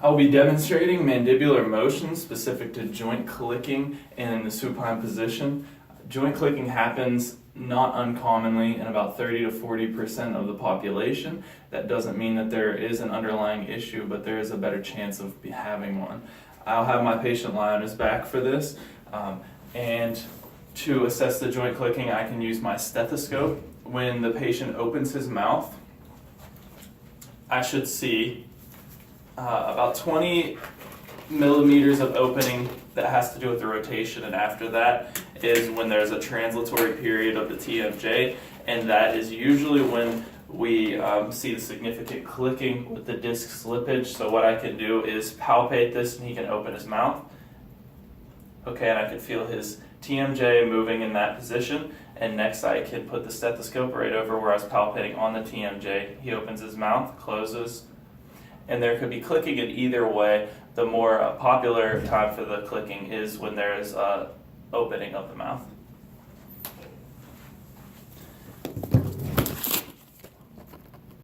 I'll be demonstrating mandibular motion specific to joint clicking in the supine position. Joint clicking happens not uncommonly in about 30 to 40% of the population. That doesn't mean that there is an underlying issue, but there is a better chance of having one. I'll have my patient lie on his back for this, and to assess the joint clicking, I can use my stethoscope. When the patient opens his mouth, I should see about 20 millimeters of opening that has to do with the rotation, and after that is when there's a translatory period of the TMJ, and that is usually when we see the significant clicking with the disc slippage. So what I can do is palpate this, and he can open his mouth. Okay, and I can feel his TMJ moving in that position, and next I can put the stethoscope right over where I was palpating on the TMJ. He opens his mouth, closes, and there could be clicking in either way. The more popular time for the clicking is when there is opening of the mouth.